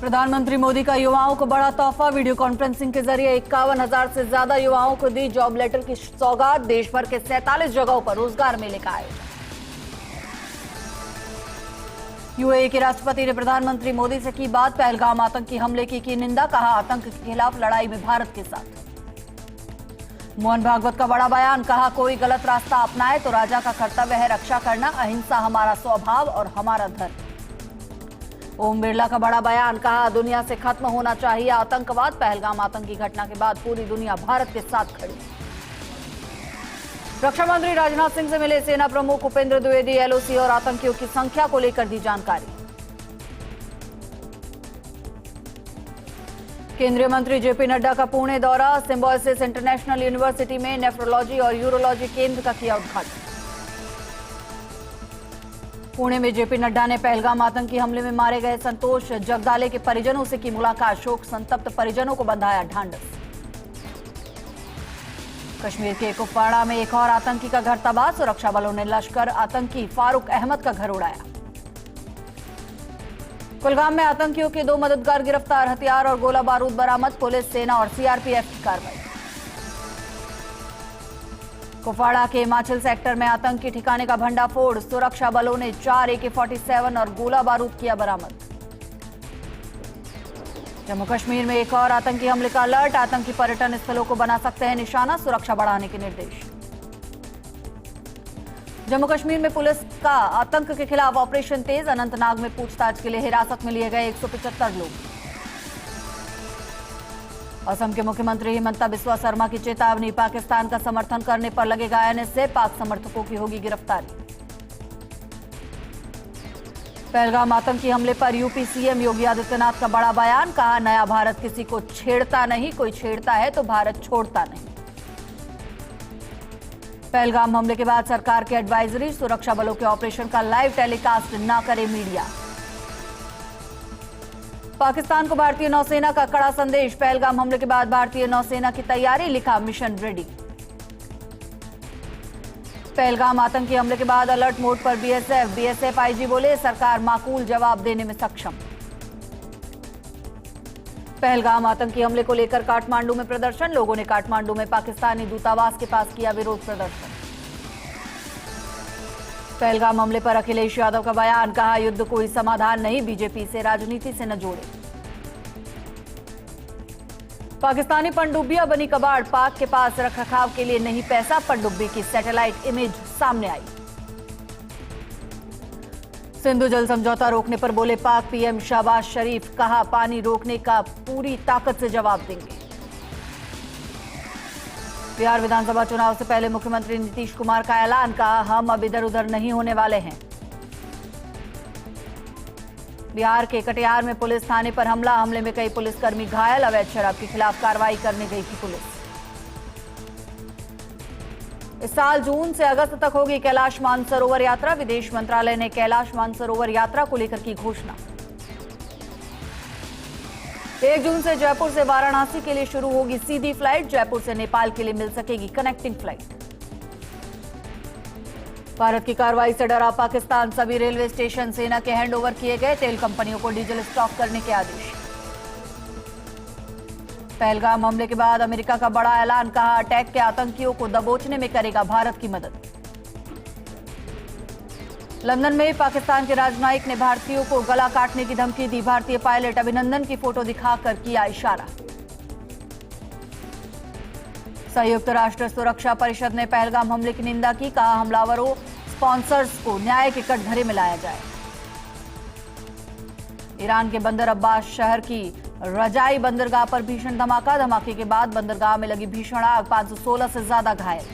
प्रधानमंत्री मोदी का युवाओं को बड़ा तोहफा। वीडियो कॉन्फ्रेंसिंग के जरिए 51,000 से ज्यादा युवाओं को दी जॉब लेटर की सौगात। देश भर के 47 जगहों पर रोजगार मेले का आयोजन। यूएई के राष्ट्रपति ने प्रधानमंत्री मोदी से की बात। पहलगाम आतंकी हमले की निंदा। कहा, आतंक के खिलाफ लड़ाई में भारत के साथ। मोहन भागवत का बड़ा बयान। कहा, कोई गलत रास्ता अपनाए तो राजा का कर्तव्य है रक्षा करना। अहिंसा हमारा स्वभाव और हमारा धर्म। ओम बिरला का बड़ा बयान। कहा, दुनिया से खत्म होना चाहिए आतंकवाद। पहलगाम आतंकी घटना के बाद पूरी दुनिया भारत के साथ खड़ी। रक्षा मंत्री राजनाथ सिंह से मिले सेना प्रमुख उपेंद्र द्विवेदी। एलओसी और आतंकियों की संख्या को लेकर दी जानकारी। केंद्रीय मंत्री जेपी नड्डा का पुणे दौरा। सिम्बायोसिस इंटरनेशनल यूनिवर्सिटी में नेफ्रोलॉजी और यूरोलॉजी केंद्र का किया उद्घाटन। पुणे में जेपी नड्डा ने पहलगाम आतंकी हमले में मारे गए संतोष जगदाले के परिजनों से की मुलाकात। शोक संतप्त परिजनों को बंधाया ढांढस। कश्मीर के कुपवाड़ा में एक और आतंकी का घर तबाह। सुरक्षा बलों ने लश्कर आतंकी फारूक अहमद का घर उड़ाया। कुलगाम में आतंकियों के 2 मददगार गिरफ्तार। हथियार और गोला बारूद बरामद। पुलिस, सेना और सीआरपीएफ की कार्रवाई। कुपवाड़ा के हिमाचल सेक्टर में आतंकी ठिकाने का भंडाफोड़। सुरक्षा बलों ने 4 AK-47 और गोला बारूद किया बरामद। जम्मू कश्मीर में एक और आतंकी हमले का अलर्ट। आतंकी पर्यटन स्थलों को बना सकते हैं निशाना। सुरक्षा बढ़ाने के निर्देश। जम्मू कश्मीर में पुलिस का आतंक के खिलाफ ऑपरेशन तेज। अनंतनाग में पूछताछ के लिए हिरासत में लिए गए 175 लोग। असम के मुख्यमंत्री हिमंता बिस्वा शर्मा की चेतावनी। पाकिस्तान का समर्थन करने पर लगेगा एनएसए। पाक समर्थकों की होगी गिरफ्तारी। पहलगाम आतंकी हमले पर यूपी सीएम योगी आदित्यनाथ का बड़ा बयान। कहा, नया भारत किसी को छेड़ता नहीं, कोई छेड़ता है तो भारत छोड़ता नहीं। पहलगाम हमले के बाद सरकार की एडवाइजरी। सुरक्षा बलों के ऑपरेशन का लाइव टेलीकास्ट न करे मीडिया। पाकिस्तान को भारतीय नौसेना का कड़ा संदेश। पहलगाम हमले के बाद भारतीय नौसेना की तैयारी। लिखा, मिशन रेडी। पहलगाम आतंकी हमले के बाद अलर्ट मोड पर बीएसएफ आईजी बोले, सरकार माकूल जवाब देने में सक्षम। पहलगाम आतंकी हमले को लेकर काठमांडू में प्रदर्शन। लोगों ने काठमांडू में पाकिस्तानी दूतावास के पास किया विरोध प्रदर्शन। पहलगाम हमले पर अखिलेश यादव का बयान। कहा, युद्ध कोई समाधान नहीं, बीजेपी से राजनीति से न जोड़े। पाकिस्तानी पनडुब्बियां बनी कबाड़। पाक के पास रखरखाव के लिए नहीं पैसा। पनडुब्बी की सैटेलाइट इमेज सामने आई। सिंधु जल समझौता रोकने पर बोले पाक पीएम शहबाज शरीफ। कहा, पानी रोकने का पूरी ताकत से जवाब देंगे। बिहार विधानसभा चुनाव से पहले मुख्यमंत्री नीतीश कुमार का ऐलान। कहा, हम अब इधर उधर नहीं होने वाले हैं। बिहार के कटिहार में पुलिस थाने पर हमला। हमले में कई पुलिसकर्मी घायल। अवैध शराब के खिलाफ कार्रवाई करने गई थी पुलिस। इस साल जून से अगस्त तक होगी कैलाश मानसरोवर यात्रा। विदेश मंत्रालय ने कैलाश मानसरोवर यात्रा को लेकर की घोषणा। 1 जून से जयपुर से वाराणसी के लिए शुरू होगी सीधी फ्लाइट। जयपुर से नेपाल के लिए मिल सकेगी कनेक्टिंग फ्लाइट। भारत की कार्रवाई से डरा पाकिस्तान। सभी रेलवे स्टेशन सेना के हैंडओवर किए गए। तेल कंपनियों को डीजल स्टॉक करने के आदेश। पहलगाम हमले के बाद अमेरिका का बड़ा ऐलान। कहा, अटैक के आतंकियों को दबोचने में करेगा भारत की मदद। लंदन में पाकिस्तान के राजनयिक ने भारतीयों को गला काटने की धमकी दी। भारतीय पायलट अभिनंदन की फोटो दिखाकर किया इशारा। संयुक्त राष्ट्र सुरक्षा परिषद ने पहलगाम हमले की निंदा की। कहा, हमलावरों स्पॉन्सर्स को न्याय के कटघरे में लाया जाए। ईरान के बंदर अब्बास शहर की रजाई बंदरगाह पर भीषण धमाका। धमाके के बाद बंदरगाह में लगी भीषण आग। 516 से ज्यादा घायल।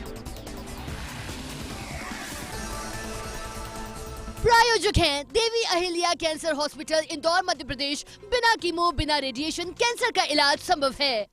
प्रायोजक हैं देवी अहिल्या कैंसर हॉस्पिटल, इंदौर, मध्य प्रदेश। बिना कीमो, बिना रेडिएशन कैंसर का इलाज संभव है।